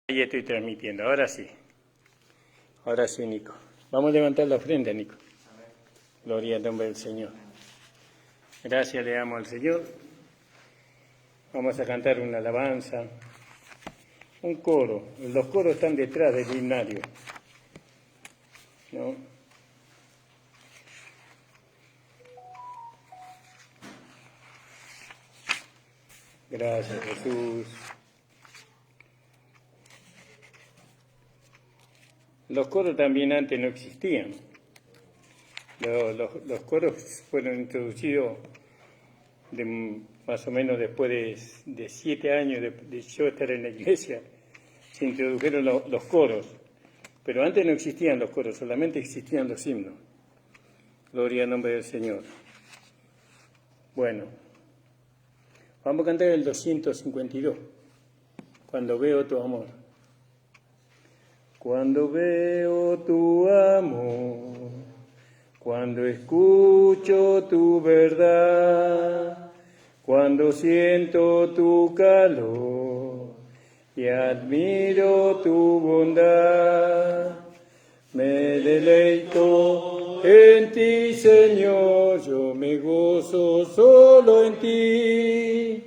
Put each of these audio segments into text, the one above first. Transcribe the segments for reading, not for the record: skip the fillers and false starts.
Ahí estoy transmitiendo, ahora sí, Nico. Vamos a levantar la ofrenda, Nico. Gloria al nombre del Señor. Gracias le damos al Señor. Vamos a cantar una alabanza, un coro. Los coros están detrás del himnario, ¿no? Gracias, Jesús. Los coros también antes no existían. Los coros fueron introducidos más o menos después de 7 años de yo estar en la iglesia. Se introdujeron los coros. Pero antes no existían los coros, solamente existían los himnos. Gloria al nombre del Señor. Bueno, vamos a cantar el 252. Cuando veo tu amor. Cuando veo tu amor, cuando escucho tu verdad, cuando siento tu calor y admiro tu bondad, me deleito en ti, Señor, yo me gozo solo en ti,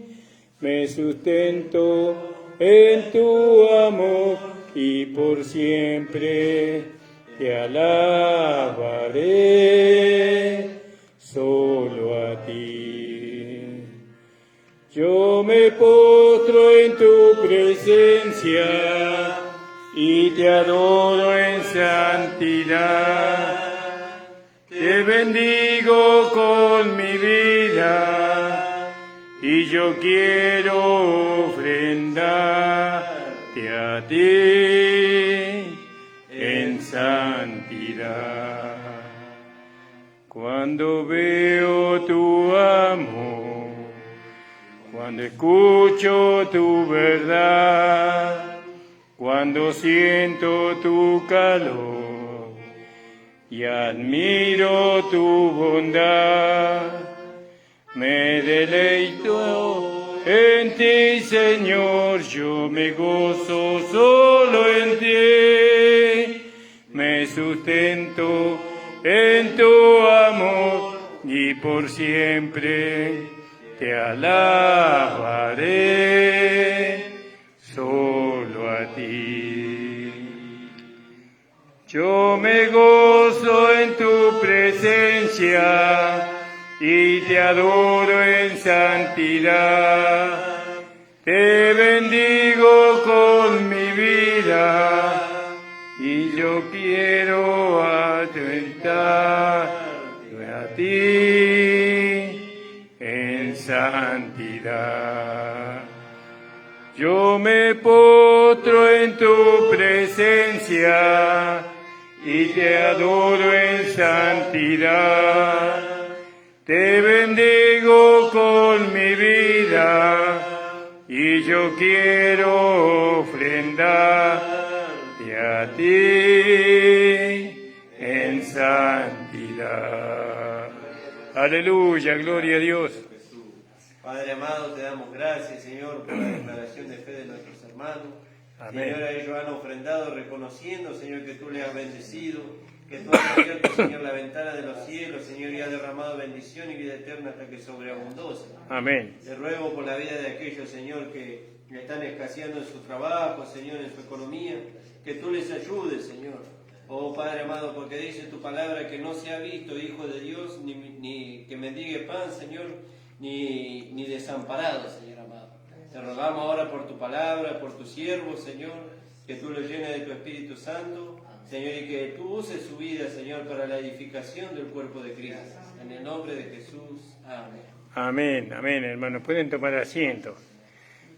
me sustento en tu amor, y por siempre te alabaré solo a ti. Yo me postro en tu presencia y te adoro en santidad. Te bendigo con mi vida y yo quiero ofrendarte a ti en santidad. Cuando veo tu amor, cuando escucho tu verdad, cuando siento tu calor y admiro tu bondad, me deleito en ti, Señor, yo me gozo solo en ti, me sustento en tu amor y por siempre te alabaré solo a ti. Yo me gozo en tu presencia y te adoro en santidad. Te bendigo con mi vida y yo quiero atentarte a ti en santidad. Yo me postro en tu presencia y te adoro en santidad. Te bendigo con mi vida y yo quiero ofrendarte a ti en santidad. Aleluya, gloria a Dios. Padre amado, te damos gracias, Señor, por la declaración de fe de nuestros hermanos. Amén. Señor, ellos han ofrendado reconociendo, Señor, que tú les has bendecido, que tú has abierto, Señor, la ventana de los cielos, Señor, y has derramado bendición y vida eterna hasta que sobreabundó, Señor. Amén. Te ruego por la vida de aquellos, Señor, que están escaseando en su trabajo, Señor, en su economía, que tú les ayudes, Señor. Oh Padre amado, porque dice tu palabra que no se ha visto hijo de Dios, ni que mendigue pan, Señor, ni desamparado, Señor amado. Te rogamos ahora por tu palabra, por tu siervo, Señor, que tú lo llenes de tu Espíritu Santo, Señor, y que tú uses su vida, Señor, para la edificación del cuerpo de Cristo. En el nombre de Jesús. Amén. Amén, amén, hermanos. Pueden tomar asiento.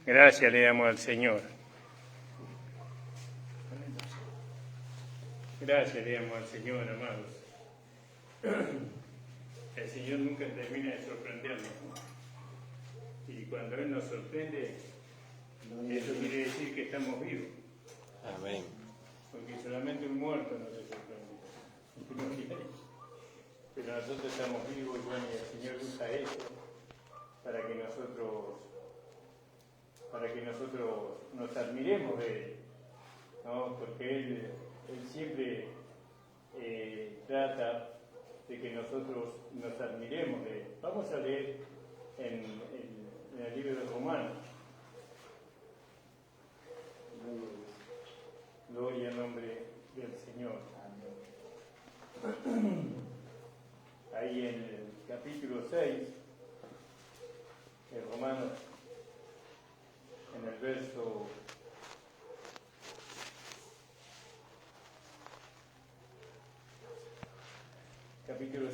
Gracias le damos al Señor. Gracias le damos al Señor, amados. El Señor nunca termina de sorprendernos, ¿no? Y cuando Él nos sorprende, eso quiere decir que estamos vivos. Amén. Porque solamente un muerto no se sorprende. Pero nosotros estamos vivos y bueno, el Señor usa eso para que nosotros nos admiremos de Él. ¿no? Porque Él siempre trata de que nosotros nos admiremos de Él. Vamos a leer en el libro de Romanos. Gloria al nombre del Señor. Ahí en el capítulo 6, de Romanos, en el verso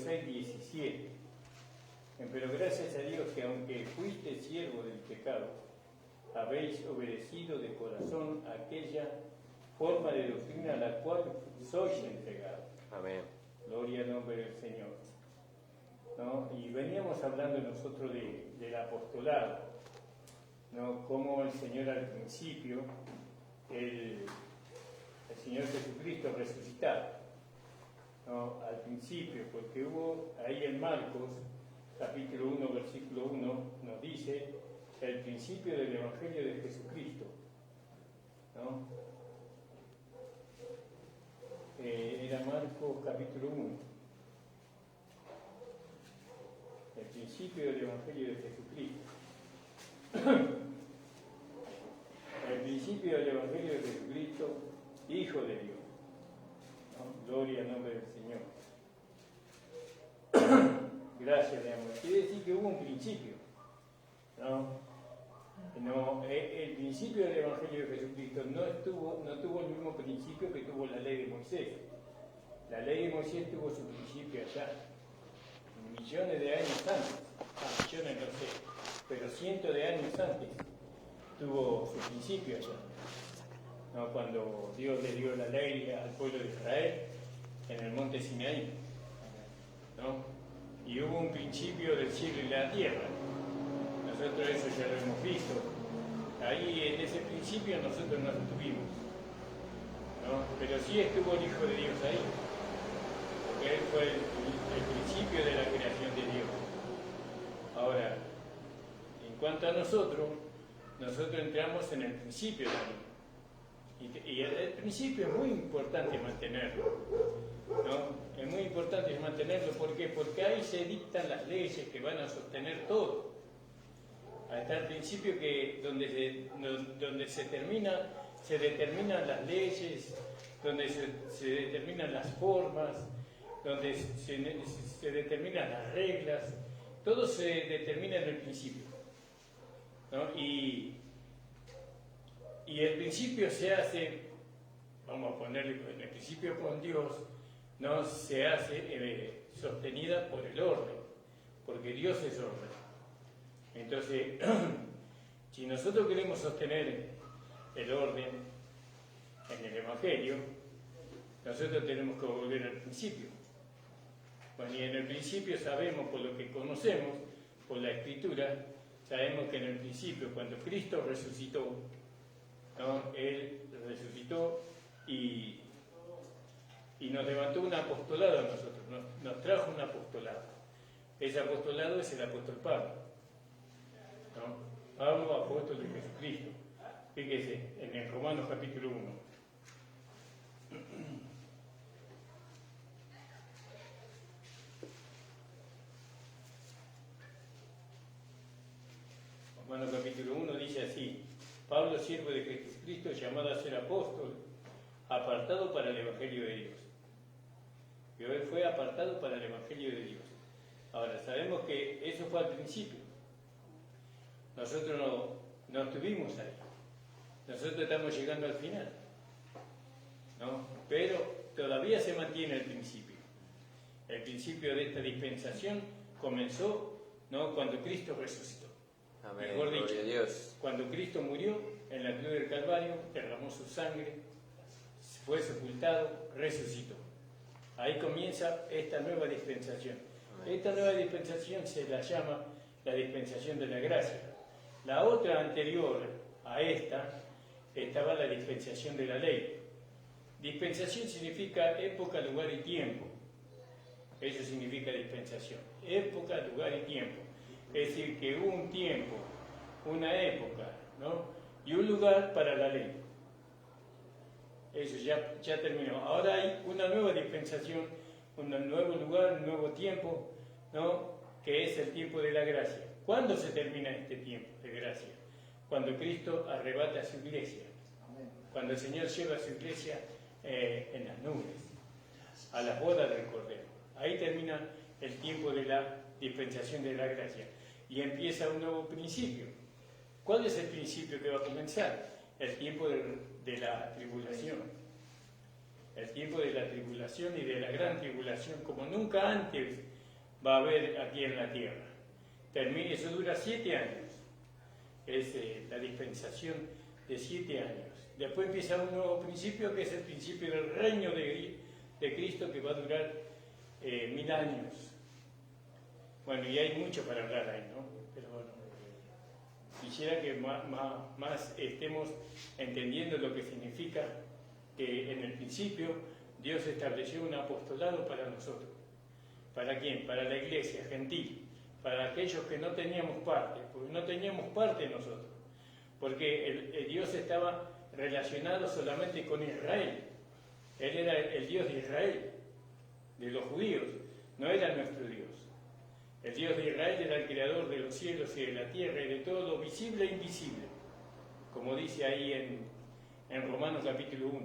17. Pero gracias a Dios que aunque fuiste siervo del pecado, habéis obedecido de corazón aquella forma de doctrina a la cual sois entregados. Amén. Gloria al nombre del Señor. ¿No? Y veníamos hablando nosotros del apostolado, ¿no? Como el Señor al principio, el Señor Jesucristo resucitado, ¿no? Al principio, porque hubo ahí en Marcos, capítulo 1, versículo 1, nos dice el principio del Evangelio de Jesucristo, ¿no? Era Marcos capítulo 1, el principio del Evangelio de Jesucristo. El principio del Evangelio de Jesucristo, Hijo de Dios, ¿no? Gloria al nombre del Señor. Gracias, mi amor. Quiere decir que hubo un principio, ¿no? El principio del Evangelio de Jesucristo no tuvo el mismo principio que tuvo la ley de Moisés. La ley de Moisés tuvo su principio allá, millones de años antes, millones no sé, pero cientos de años antes tuvo su principio allá, ¿no? Cuando Dios le dio la ley al pueblo de Israel en el monte Sinaí, ¿no? Y hubo un principio del cielo y la tierra. Nosotros eso ya lo hemos visto. Ahí en ese principio nosotros no estuvimos, ¿no? Pero sí estuvo el Hijo de Dios ahí, porque Él fue el principio de la creación de Dios. Ahora, en cuanto a nosotros entramos en el principio también. Y el principio es muy importante mantenerlo, ¿no? Es muy importante mantenerlo. ¿Por qué? Porque ahí se dictan las leyes que van a sostener todo. Hasta el principio donde se determinan las leyes, donde se determinan las formas, donde se determinan las reglas, todo se determina en el principio, ¿no? Y el principio se hace, vamos a ponerle, en el principio con Dios, no se hace sostenida por el orden, porque Dios es orden. Entonces, si nosotros queremos sostener el orden en el Evangelio, nosotros tenemos que volver al principio. Bueno, y en el principio sabemos, por lo que conocemos, por la Escritura, sabemos que en el principio, cuando Cristo resucitó, ¿no? Él resucitó y nos levantó un apostolado a nosotros, nos trajo un apostolado. Ese apostolado es el apóstol Pablo, ¿no? Pablo, apóstol de Jesucristo. Fíjese, en el Romanos capítulo 1. Romanos capítulo 1 dice así: Pablo, siervo de Jesucristo, llamado a ser apóstol, apartado para el Evangelio de Dios. Y él fue apartado para el Evangelio de Dios. Ahora, sabemos que eso fue al principio. Nosotros no estuvimos ahí. Nosotros estamos llegando al final, ¿no? Pero todavía se mantiene el principio. El principio de esta dispensación comenzó, ¿no?, cuando Cristo resucitó. Amén. Mejor dicho, Gloria a Dios. cuando Cristo murió en la cruz del Calvario, derramó su sangre, fue sepultado, resucitó. Ahí comienza esta nueva dispensación. Amén. Esta nueva dispensación se la llama la dispensación de la gracia. La otra anterior a esta estaba la dispensación de la ley. Dispensación significa época, lugar y tiempo. Eso significa dispensación. Época, lugar y tiempo. Es decir, que hubo un tiempo, una época, ¿no?, y un lugar para la ley. eso ya terminó. Ahora hay una nueva dispensación, un nuevo lugar, un nuevo tiempo, ¿no? Que es el tiempo de la gracia. ¿Cuándo se termina este tiempo de gracia? Cuando Cristo arrebata a su iglesia, cuando el Señor lleva a su iglesia en las nubes, a las bodas del Cordero. Ahí termina el tiempo de la dispensación de la gracia y empieza un nuevo principio. ¿Cuál es el principio que va a comenzar? El tiempo de la tribulación. El tiempo de la tribulación y de la gran tribulación, como nunca antes va a haber aquí en la tierra. Eso dura 7 años. Es la dispensación de 7 años. Después empieza un nuevo principio, que es el principio del reino de Cristo, que va a durar 1000 años. Bueno, y hay mucho para hablar ahí, ¿no? Pero bueno, quisiera que más estemos entendiendo lo que significa que en el principio Dios estableció un apostolado para nosotros. ¿Para quién? Para la iglesia gentil, para aquellos que no teníamos parte, porque no teníamos parte nosotros, porque Dios estaba relacionado solamente con Israel. Él era el Dios de Israel, de los judíos, no era nuestro Dios. El Dios de Israel era el creador de los cielos y de la tierra y de todo lo visible e invisible, como dice ahí en Romanos capítulo 1,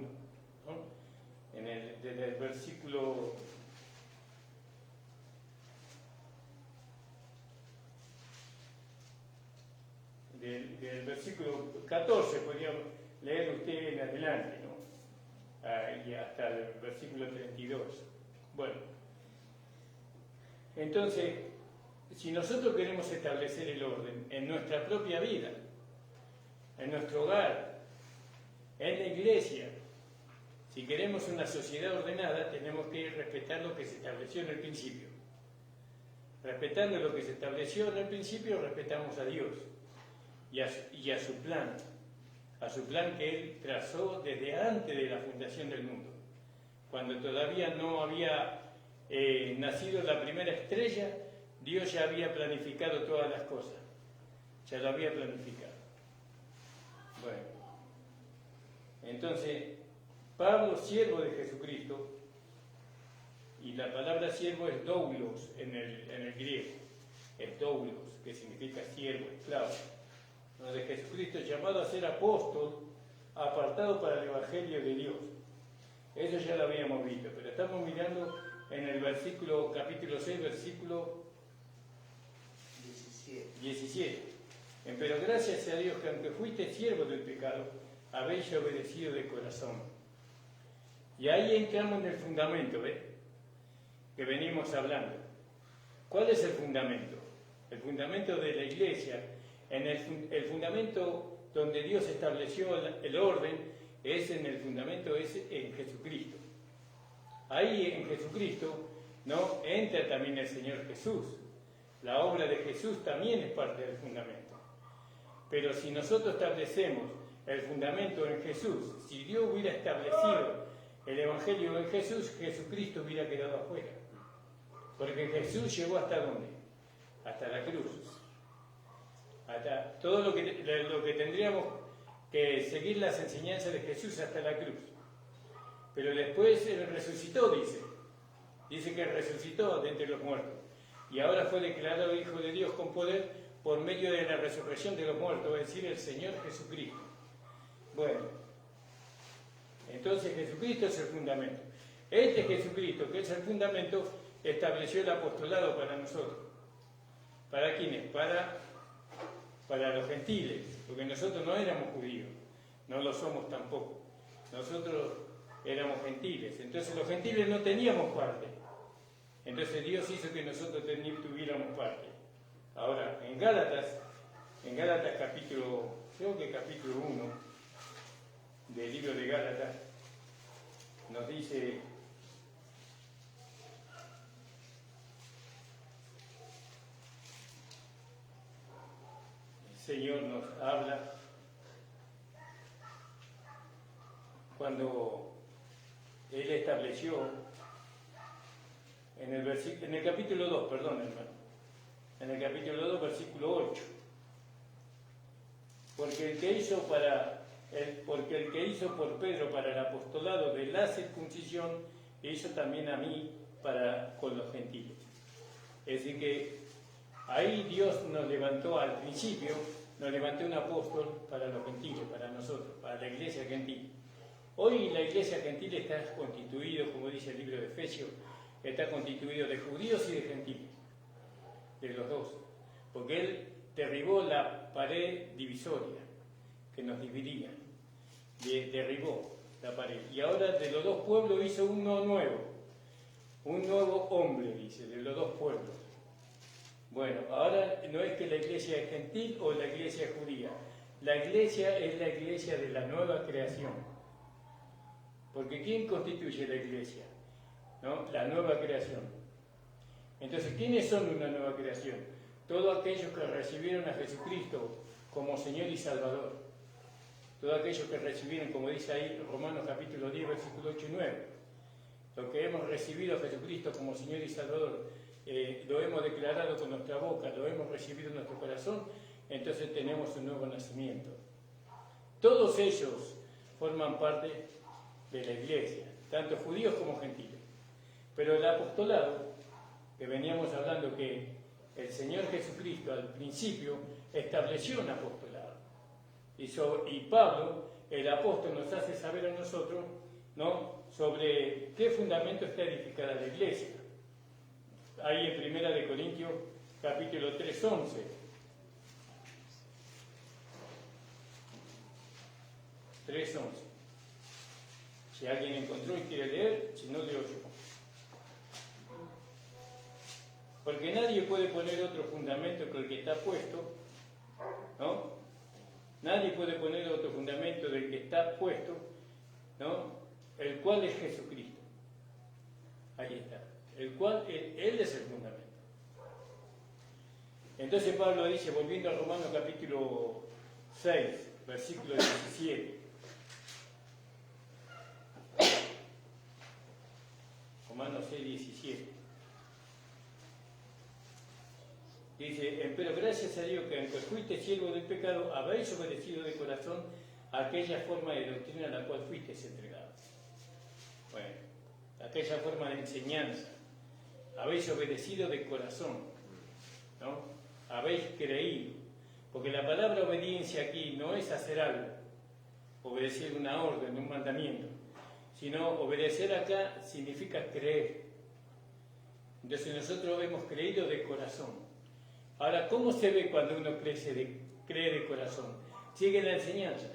¿no? Desde el versículo del versículo 14, podría leer usted en adelante, ¿no? Y hasta el versículo 32. Bueno, entonces, si nosotros queremos establecer el orden en nuestra propia vida, en nuestro hogar, en la iglesia, si queremos una sociedad ordenada, tenemos que respetar lo que se estableció en el principio. Respetando lo que se estableció en el principio, respetamos a Dios y a su plan que Él trazó desde antes de la fundación del mundo, cuando todavía no había nacido la primera estrella. Dios ya había planificado todas las cosas, ya lo había planificado. Bueno, entonces, Pablo, siervo de Jesucristo, y la palabra siervo es doulos en el griego, es doulos, que significa siervo, esclavo, ¿no? De Jesucristo, llamado a ser apóstol, apartado para el Evangelio de Dios. Eso ya lo habíamos visto, pero estamos mirando en el capítulo 6, versículo 17. Pero gracias a Dios que aunque fuiste siervo del pecado, habéis obedecido de corazón. Y ahí entramos en el fundamento, ¿ves? Que venimos hablando. ¿Cuál es el fundamento? El fundamento de la iglesia, el fundamento donde Dios estableció el orden, el fundamento es en Jesucristo. Ahí en Jesucristo, ¿no? Entra también el Señor Jesús. La obra de Jesús también es parte del fundamento. Pero si nosotros establecemos el fundamento en Jesús, si Dios hubiera establecido el Evangelio en Jesús, Jesucristo hubiera quedado afuera. Porque Jesús llegó ¿hasta dónde? Hasta la cruz. Hasta todo lo que tendríamos que seguir las enseñanzas de Jesús hasta la cruz. Pero después Él resucitó, dice que resucitó de entre los muertos, y ahora fue declarado Hijo de Dios con poder por medio de la resurrección de los muertos, es decir, el Señor Jesucristo. Bueno, entonces Jesucristo es el fundamento. Este Jesucristo, que es el fundamento, estableció el apostolado para nosotros. ¿Para quiénes? Para los gentiles, porque nosotros no éramos judíos, no lo somos tampoco. Nosotros éramos gentiles, entonces los gentiles no teníamos parte. Entonces Dios hizo que nosotros tuviéramos parte. Ahora, en Gálatas capítulo 1 del libro de Gálatas, nos dice: el Señor nos habla cuando Él estableció en el capítulo 2, perdón, hermano, en el capítulo 2, versículo 8, porque el que hizo para porque el que hizo por Pedro para el apostolado de la circuncisión, hizo también a mí con los gentiles. Es decir que ahí Dios nos levantó al principio, nos levantó un apóstol para los gentiles, para nosotros, para la iglesia gentil. Hoy la iglesia gentil está constituido, como dice el libro de Efesios, está constituido de judíos y de gentiles, de los dos, porque Él derribó la pared divisoria que nos dividía, derribó la pared, y ahora de los dos pueblos hizo uno nuevo, un nuevo hombre, dice, de los dos pueblos. Bueno, ahora no es que la iglesia es gentil o la iglesia es judía, la iglesia es la iglesia de la nueva creación, porque ¿quién constituye la iglesia? ¿No? La nueva creación. Entonces, ¿quiénes son una nueva creación? Todos aquellos que recibieron a Jesucristo como Señor y Salvador. Todos aquellos que recibieron, como dice ahí Romanos capítulo 10, versículos 8 y 9. Los que hemos recibido a Jesucristo como Señor y Salvador, lo hemos declarado con nuestra boca, lo hemos recibido en nuestro corazón, entonces tenemos un nuevo nacimiento. Todos ellos forman parte de la iglesia, tanto judíos como gentiles. Pero el apostolado, que veníamos hablando que el Señor Jesucristo al principio estableció un apostolado. Y Pablo, el apóstol, nos hace saber a nosotros, ¿no?, sobre qué fundamento está edificada la iglesia. Ahí en 1 Corintios capítulo 3, 11. Si alguien encontró y quiere leer, si no, leo yo. Porque nadie puede poner otro fundamento que el que está puesto, ¿no? Nadie puede poner otro fundamento del que está puesto, ¿no?, el cual es Jesucristo. Ahí está. El cual, Él es el fundamento. Entonces Pablo dice, volviendo a Romanos capítulo 6, versículo 17. Romanos 6, 17. Dice, pero gracias a Dios que aunque fuiste siervo del pecado, habéis obedecido de corazón a aquella forma de doctrina a la cual fuisteis entregado. Bueno, aquella forma de enseñanza. Habéis obedecido de corazón, ¿no? Habéis creído. Porque la palabra obediencia aquí no es hacer algo, obedecer una orden, un mandamiento, sino obedecer acá significa creer. Entonces nosotros hemos creído de corazón. Ahora, ¿cómo se ve cuando uno cree de corazón? Sigue la enseñanza.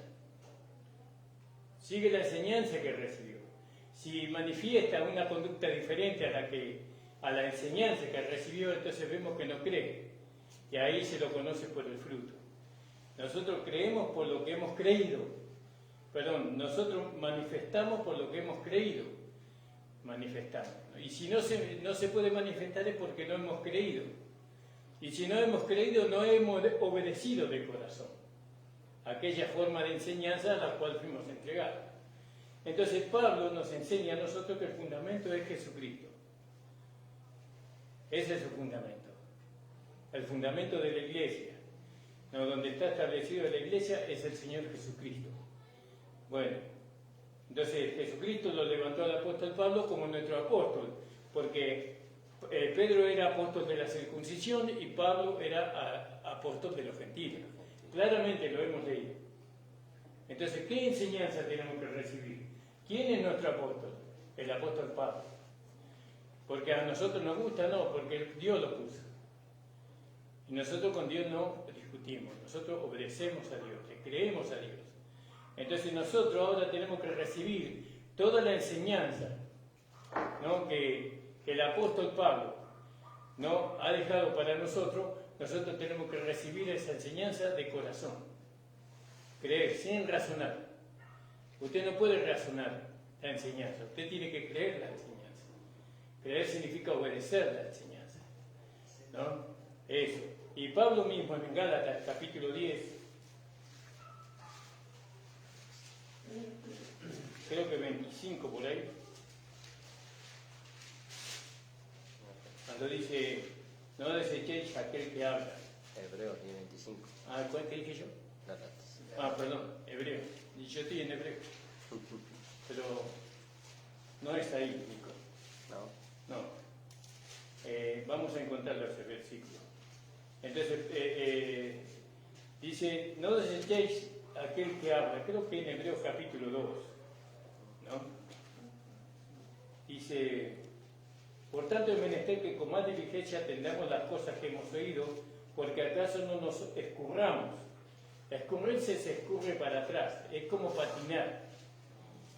Sigue la enseñanza que recibió. Si manifiesta una conducta diferente a la enseñanza que recibió, entonces vemos que no cree. Y ahí se lo conoce por el fruto. Nosotros creemos por lo que hemos creído. Nosotros manifestamos por lo que hemos creído. Manifestamos. Y si no se puede manifestar es porque no hemos creído. Y si no hemos creído, no hemos obedecido de corazón aquella forma de enseñanza a la cual fuimos entregados. Entonces Pablo nos enseña a nosotros que el fundamento es Jesucristo. Ese es su fundamento. El fundamento de la iglesia. No, donde está establecido la iglesia es el Señor Jesucristo. Bueno, entonces Jesucristo lo levantó al apóstol Pablo como nuestro apóstol, porque Pedro era apóstol de la circuncisión y Pablo era apóstol de los gentiles. Claramente lo hemos leído. Entonces, ¿qué enseñanza tenemos que recibir? ¿Quién es nuestro apóstol? El apóstol Pablo. Porque a nosotros nos gusta, no, porque Dios lo puso. Y nosotros con Dios no discutimos, nosotros obedecemos a Dios, le creemos a Dios. Entonces nosotros ahora tenemos que recibir toda la enseñanza, ¿no?, que el apóstol Pablo, ¿no?, ha dejado para nosotros. Nosotros tenemos que recibir esa enseñanza de corazón, creer sin razonar. Usted no puede razonar la enseñanza, usted tiene que creer la enseñanza. Creer significa obedecer la enseñanza, ¿no? Eso. Y Pablo mismo en Gálatas capítulo 10, creo que 25 por ahí, cuando dice, no desechéis a aquel que habla. Hebreos 10:25. ¿Cuál que dije yo? Gálatas. Perdón, Hebreos Y yo estoy en hebreo. Pero no es ahí, Nico. No. Vamos a encontrarlo ese versículo. Entonces, dice, no desechéis aquel que habla, creo que en Hebreos capítulo 2, ¿no? Dice, por tanto es menester que con más diligencia atendamos las cosas que hemos oído, porque acaso no nos escurramos. Escurrirse se escurre para atrás, es como patinar,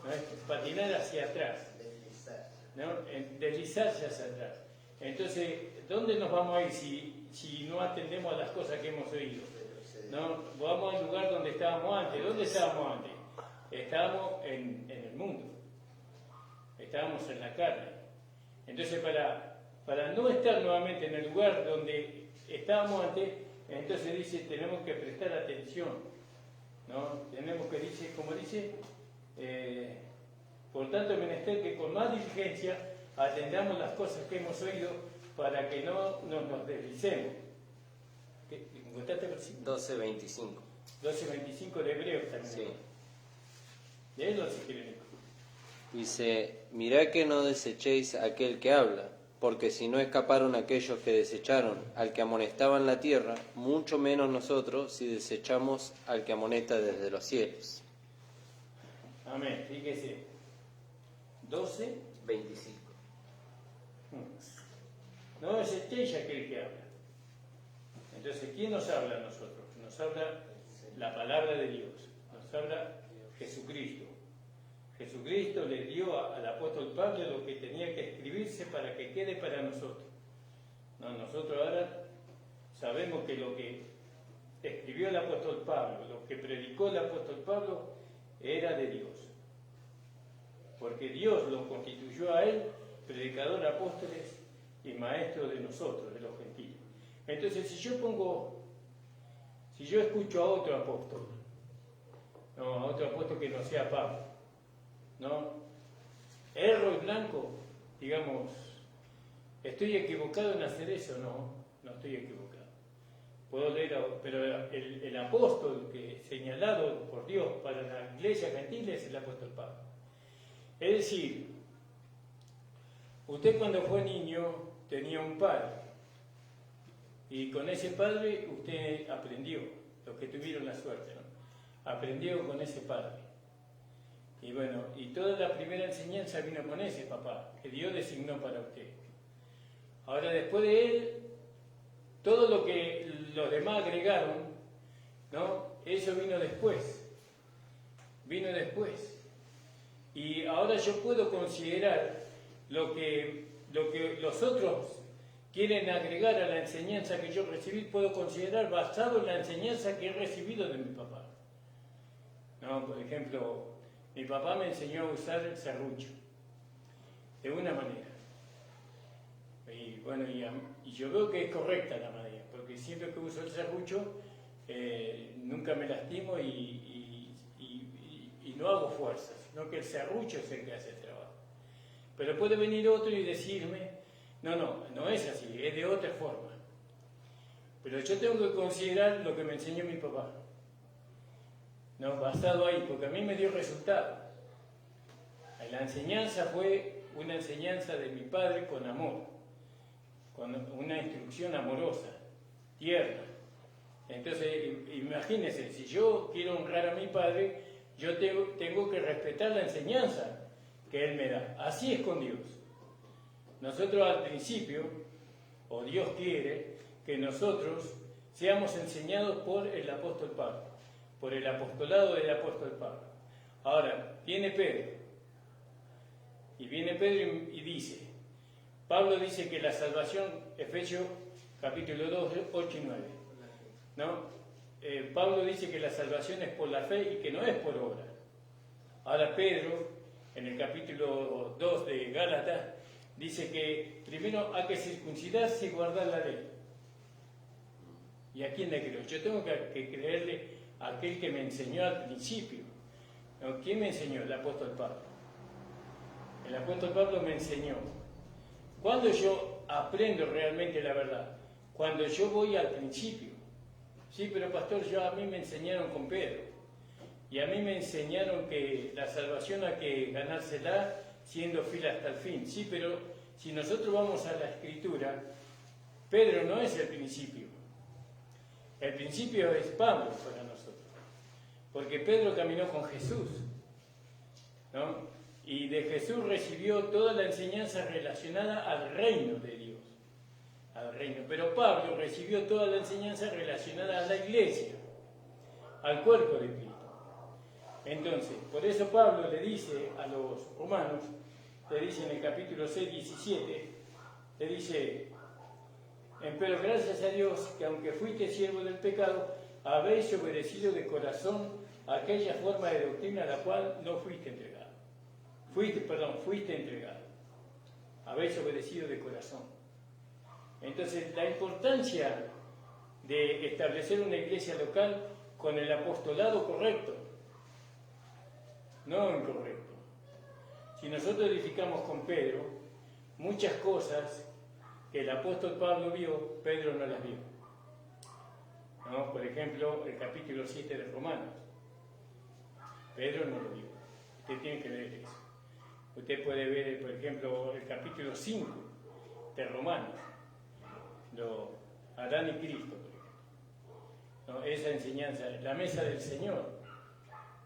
¿no? Es patinar hacia atrás, ¿no? Deslizarse hacia atrás. Entonces, ¿dónde nos vamos a ir si no atendemos a las cosas que hemos oído? ¿No? Vamos al lugar donde estábamos antes. ¿Dónde estábamos antes? Estábamos en el mundo, estábamos en la carne. Entonces, para no estar nuevamente en el lugar donde estábamos antes, entonces dice, tenemos que prestar atención, ¿no? Tenemos que, como dice, por tanto, es menester que con más diligencia atendamos las cosas que hemos oído para que no nos deslicemos. ¿Encontraste el versículo? 12:25. 12:25 de Hebreos también. Sí. Léelo si quieren, Nico. Dice, mirad que no desechéis a aquel que habla, porque si no escaparon aquellos que desecharon al que amonestaba en la tierra, mucho menos nosotros si desechamos al que amonesta desde los cielos. Amén. Fíjese. 12. 25. No desechéis a aquel que habla. Entonces, ¿quién nos habla a nosotros? Nos habla la palabra de Dios, nos habla Jesucristo. Jesucristo le dio al apóstol Pablo lo que tenía que escribirse para que quede para nosotros. No, nosotros ahora sabemos que lo que escribió el apóstol Pablo, lo que predicó el apóstol Pablo, era de Dios. Porque Dios lo constituyó a él predicador, apóstoles y maestro de nosotros, de los gentiles. Entonces, si yo escucho a otro apóstol, no, a otro apóstol que no sea Pablo, ¿no? Erro y blanco, digamos, ¿estoy equivocado en hacer eso? No estoy equivocado. Puedo leer, pero el apóstol que señalado por Dios para la iglesia gentil es el apóstol Pablo. Es decir, usted cuando fue niño tenía un padre, y con ese padre usted aprendió, los que tuvieron la suerte, ¿no? Aprendió con ese padre. Y bueno, y toda la primera enseñanza vino con ese papá, que Dios designó para usted. Ahora, después de él, todo lo que los demás agregaron, ¿no? Eso vino después. Vino después. Y ahora yo puedo considerar lo que los otros quieren agregar a la enseñanza que yo recibí, puedo considerar basado en la enseñanza que he recibido de mi papá. No, por ejemplo, mi papá me enseñó a usar el serrucho, de una manera. Y bueno, y yo veo que es correcta la manera, porque siempre que uso el serrucho, nunca me lastimo y no hago fuerza, sino que el serrucho es el que hace el trabajo. Pero puede venir otro y decirme, no es así, es de otra forma. Pero yo tengo que considerar lo que me enseñó mi papá, ¿no? Basado ahí, porque a mí me dio resultado. La enseñanza fue una enseñanza de mi padre con amor, con una instrucción amorosa, tierna. Entonces, imagínense, si yo quiero honrar a mi padre, yo tengo que respetar la enseñanza que él me da. Así es con Dios. Nosotros al principio, o Dios quiere, que nosotros seamos enseñados por el apóstol Pablo, por el apostolado del apóstol Pablo. Ahora, viene Pedro, y dice, Pablo dice que la salvación, Efesios capítulo 2, 8 y 9, ¿no? Pablo dice que la salvación es por la fe y que no es por obra. Ahora Pedro, en el capítulo 2 de Gálatas, dice que primero hay que circuncidarse y guardar la ley. ¿Y a quién le creo? Yo tengo que creerle a aquel que me enseñó al principio. ¿No? ¿Quién me enseñó? El apóstol Pablo. El apóstol Pablo me enseñó. Cuando yo aprendo realmente la verdad, cuando yo voy al principio. Sí, pero pastor, a mí me enseñaron con Pedro. Y a mí me enseñaron que la salvación hay que ganársela siendo fiel hasta el fin. Sí, pero si nosotros vamos a la Escritura, Pedro no es el principio. El principio es Pablo para nosotros. Porque Pedro caminó con Jesús, ¿no? Y de Jesús recibió toda la enseñanza relacionada al reino de Dios. Al reino. Pero Pablo recibió toda la enseñanza relacionada a la iglesia, al cuerpo de Cristo. Entonces, por eso Pablo le dice a los romanos, le dice en el capítulo 6, 17, le dice: pero gracias a Dios que aunque fuiste siervo del pecado, habéis obedecido de corazón aquella forma de doctrina a la cual no fuiste entregado. Fuiste entregado. Habéis obedecido de corazón. Entonces, la importancia de establecer una iglesia local con el apostolado correcto, no incorrecto. Si nosotros edificamos con Pedro, muchas cosas que el apóstol Pablo vio, Pedro no las vio. ¿No? Por ejemplo, el capítulo 7 de Romanos. Pedro no lo vio. Usted tiene que leer eso. Usted puede ver, por ejemplo, el capítulo 5 de Romanos. Adán y Cristo, por ejemplo. ¿No? Esa enseñanza, la mesa del Señor.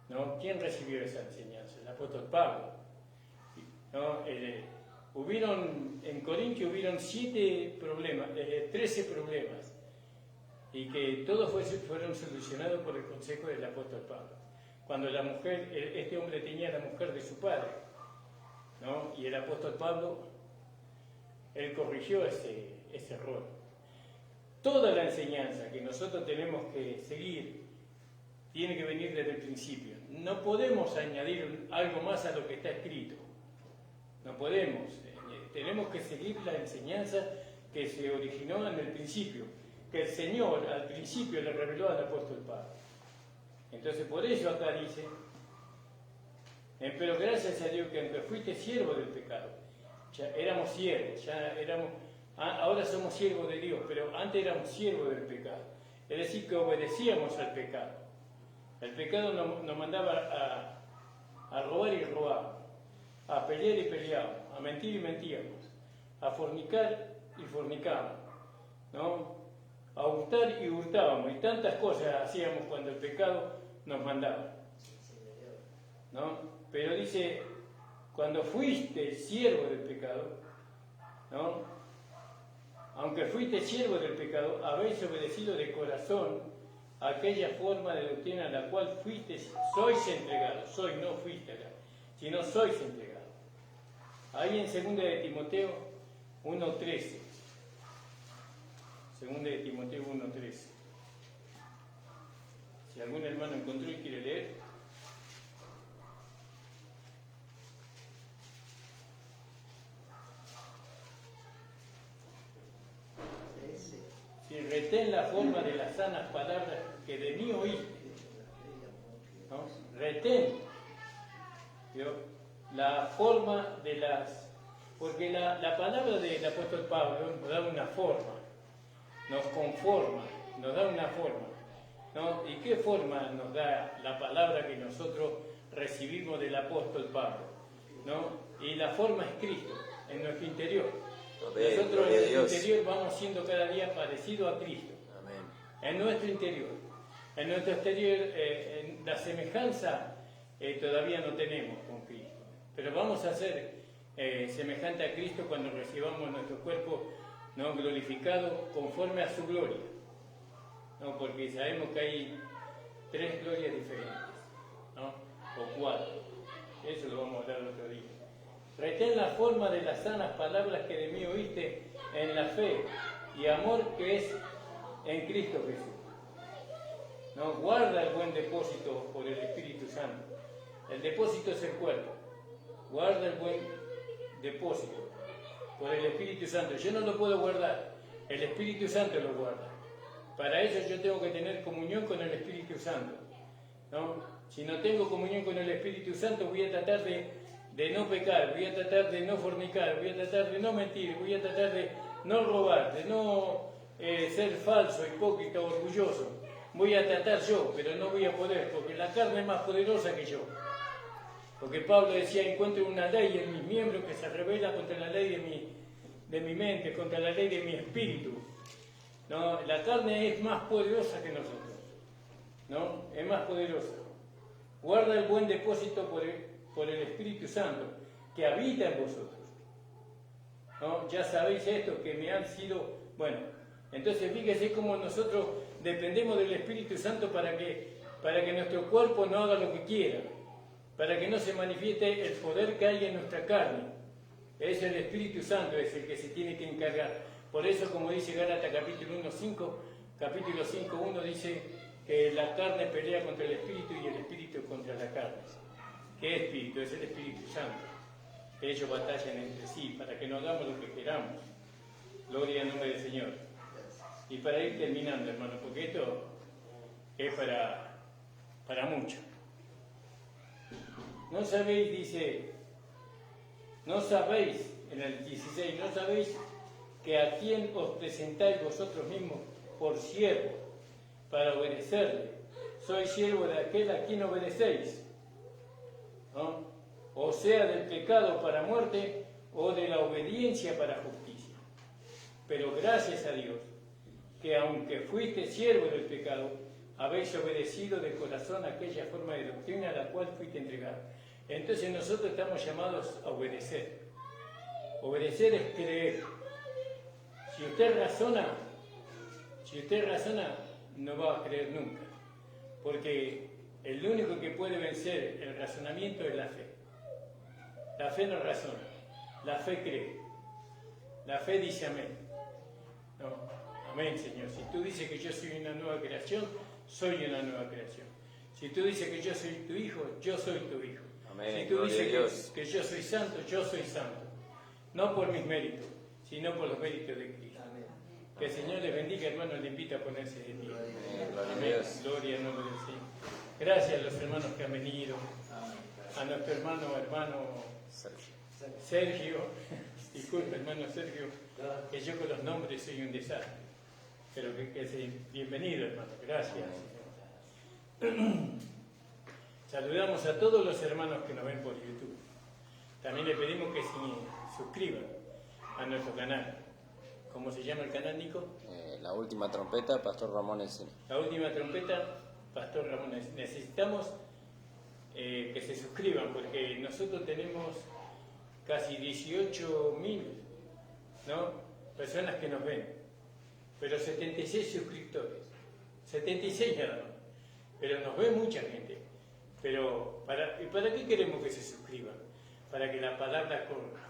¿No? ¿Quién recibió esa enseñanza? El apóstol Pablo. ¿No? En Corintio hubieron 13 problemas, y que todos fueron solucionados por el consejo del apóstol Pablo. Cuando la mujer, este hombre tenía la mujer de su padre, ¿no? Y el apóstol Pablo, él corrigió ese error. Toda la enseñanza que nosotros tenemos que seguir tiene que venir desde el principio. No podemos añadir algo más a lo que está escrito. No podemos. Tenemos que seguir la enseñanza que se originó en el principio, que el Señor al principio le reveló al apóstol Pablo. Entonces, por eso acá dice: pero gracias a Dios que aunque fuiste siervo del pecado, ya éramos siervos, ahora somos siervos de Dios, pero antes éramos siervos del pecado. Es decir, que obedecíamos al pecado. El pecado nos mandaba a robar y robar, a pelear y peleábamos, a mentir y mentíamos, a fornicar y fornicábamos, ¿no? A hurtar y hurtábamos, y tantas cosas hacíamos cuando el pecado nos mandaba, ¿no? Pero dice: cuando fuiste siervo del pecado, ¿no? Aunque fuiste siervo del pecado, habéis obedecido de corazón aquella forma de doctrina a la cual sois entregados. No fuiste acá, sino sois entregados. Ahí en 2 de Timoteo 1:13. 2 de Timoteo 1:13. Si algún hermano encontró y quiere leer. Si retén la forma de las sanas palabras que de mí oíste, ¿no? Retén, ¿no? La forma de las... Porque la palabra del apóstol Pablo nos da una forma, nos conforma, nos da una forma, ¿no? ¿Y qué forma nos da la palabra que nosotros recibimos del apóstol Pablo, ¿no? Y la forma es Cristo, en nuestro interior. Nosotros en nuestro interior vamos siendo cada día parecidos a Cristo. Amén. En nuestro interior. En nuestro exterior, la semejanza todavía no tenemos con Cristo. Pero vamos a ser semejante a Cristo cuando recibamos nuestro cuerpo, ¿no?, glorificado conforme a su gloria, ¿no? Porque sabemos que hay 3 glorias diferentes, ¿no? O 4. Eso lo vamos a hablar el otro día. Retén la forma de las sanas palabras que de mí oíste en la fe y amor que es en Cristo Jesús. ¿No? Guarda el buen depósito por el Espíritu Santo. El depósito es el cuerpo. Guarda el buen depósito por el Espíritu Santo. Yo no lo puedo guardar, el Espíritu Santo lo guarda. Para eso yo tengo que tener comunión con el Espíritu Santo, ¿no? Si no tengo comunión con el Espíritu Santo, voy a tratar de no pecar, voy a tratar de no fornicar, voy a tratar de no mentir, voy a tratar de no robar, de no ser falso, hipócrita, orgulloso. voy a tratar yo, pero no voy a poder, porque la carne es más poderosa que yo. Porque Pablo decía, encuentro una ley en mis miembros que se revela contra la ley de mi mente, contra la ley de mi espíritu. ¿No? La carne es más poderosa que nosotros, ¿no? Es más poderosa. Guarda el buen depósito por el Espíritu Santo, que habita en vosotros. ¿No? Ya sabéis esto, que me han sido... Bueno, entonces fíjese cómo nosotros dependemos del Espíritu Santo para que nuestro cuerpo no haga lo que quiera, para que no se manifieste el poder que hay en nuestra carne. Es el Espíritu Santo, es el que se tiene que encargar. Por eso, como dice Gálatas capítulo 5:1 dice que la carne pelea contra el Espíritu y el Espíritu contra la carne. ¿Qué Espíritu? Es el Espíritu Santo. Que ellos batallan entre sí para que no hagamos lo que queramos. Gloria al nombre del Señor. Y para ir terminando, hermano, porque esto es para mucho. No sabéis, dice, no sabéis, en el 16, no sabéis que a quién os presentáis vosotros mismos por siervo, para obedecerle. Sois siervo de aquel a quien obedecéis, ¿no? O sea, del pecado para muerte o de la obediencia para justicia. Pero gracias a Dios, que aunque fuiste siervo del pecado, habéis obedecido de corazón aquella forma de doctrina a la cual fuiste entregado. Entonces nosotros estamos llamados a obedecer. Obedecer es creer. Si usted razona, no va a creer nunca, porque el único que puede vencer el razonamiento es la fe. La fe no razona, la fe cree, la fe dice amén. No, amén, Señor. Si tú dices que yo soy una nueva creación, soy una nueva creación. Si tú dices que yo soy tu hijo, yo soy tu hijo. Amén. Si tú Gloria a dices Dios. que yo soy santo, yo soy santo. No por mis méritos, sino por los méritos de Cristo. Que el Señor les bendiga, hermano, le invita a ponerse de pie. Gloria a Dios. Gloria al nombre del Señor. Gracias a los hermanos que han venido, a nuestro hermano Sergio. Disculpe, hermano Sergio, que yo con los nombres soy un desastre. Pero que sea bienvenido, hermano. Gracias. Saludamos a todos los hermanos que nos ven por YouTube. También le pedimos que se suscriban a nuestro canal. ¿Cómo se llama el canal, Nico? La última trompeta, Pastor Ramón Encina. La última trompeta, Pastor Ramón. Necesitamos que se suscriban porque nosotros tenemos casi 18.000, ¿no?, personas que nos ven, pero 76 suscriptores. 76 nada más. Pero nos ve mucha gente. Pero ¿para qué queremos que se suscriban? Para que la palabra corra.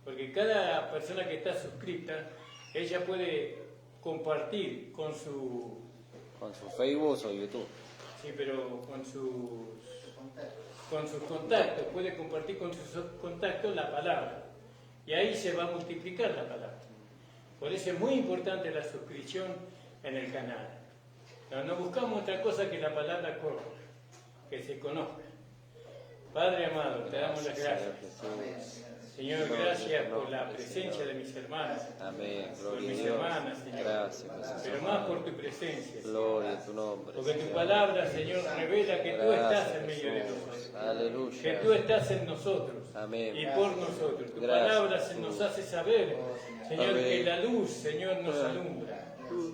Porque cada persona que está suscripta, ella puede compartir con su Facebook o YouTube. Sí, pero con sus contactos, puede compartir con sus contactos la palabra. Y ahí se va a multiplicar la palabra. Por eso es muy importante la suscripción en el canal. No buscamos otra cosa que la palabra corra, que se conozca. Padre amado, te damos las gracias. Señor, gracias por la presencia de mis hermanas. Amén. Por Gloria a mis Dios. hermanas, Señor. Gracias, Jesús. Pero más por tu presencia, Señor. Gloria a tu nombre. Porque tu Señor. palabra, Señor, revela que tú estás Gracias, en medio de Jesús. nosotros. Aleluya. Que tú estás en nosotros. Amén. Y por nosotros. Tu Gracias, palabra Jesús. nos hace saber, Señor, Amén. que la luz, Señor, nos alumbra.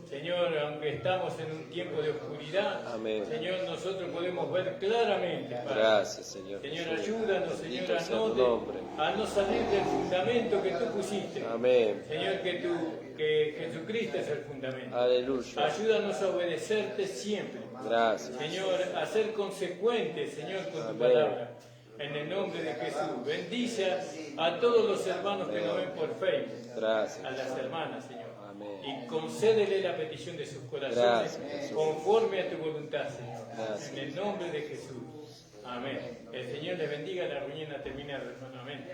Señor, aunque estamos en un tiempo de oscuridad, Amén. Señor, nosotros podemos ver claramente, Padre. Gracias, Señor. Señor, Jesús. ayúdanos, Señor, Bendito sea tu nombre. a no salir del fundamento que tú pusiste. Amén. Señor, que Jesucristo es el fundamento. Aleluya. Ayúdanos a obedecerte siempre. Gracias. Señor, a ser consecuentes, Señor, con tu Amén. palabra. En el nombre de Jesús. Bendice a todos los hermanos que nos ven por Facebook. Gracias. A las hermanas, Señor. Amén. Y concédele la petición de sus corazones Gracias, Jesús. conforme a tu voluntad, Señor. Gracias. En el nombre de Jesús. Amén. El Señor les bendiga. La reunión ha terminado, hermano. Amén.